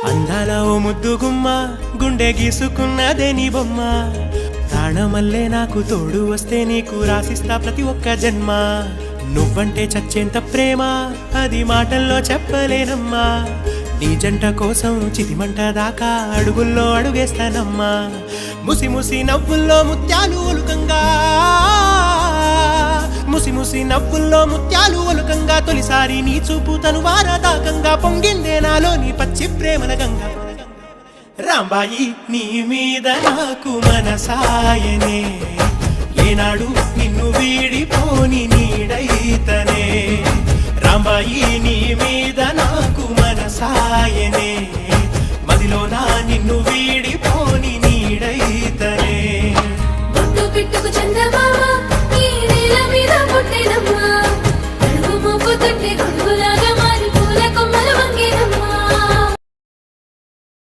అందాల ఓ ముద్దు గుమ్మ గుండె గీసుకున్నదే నీ బొమ్మ ప్రాణమల్లే నాకు తోడు వస్తే నీకు రాసిస్తా ప్రతి ఒక్క జన్మ నువ్వంటే చచ్చేంత ప్రేమ అది మాటల్లో చెప్పలేనమ్మా నీ జంట కోసం చితిమంట దాకా అడుగుల్లో అడుగేస్తానమ్మా ముసి ముసి నవ్వుల్లో ముత్యాలు ఒలుకంగా ముసి ముసి నవ్వుల్లో ముత్యాలు ఒలుకంగా తొలిసారి నీ చూపు తను వారదాకంగా పొంగిందే నాలో నీ పచ్చి ప్రేమల గంగా రాంబాయి నీ మీద నాకు మనసాయనే ఏనాడు నిన్ను వీడిపోని నీడైతనే రాంబాయి నీ మీద నాకు మనసాయనే మదిలోనా నిన్ను వీడిపోని నీడైతనే పుట్టు పిట్టుకు చందమామ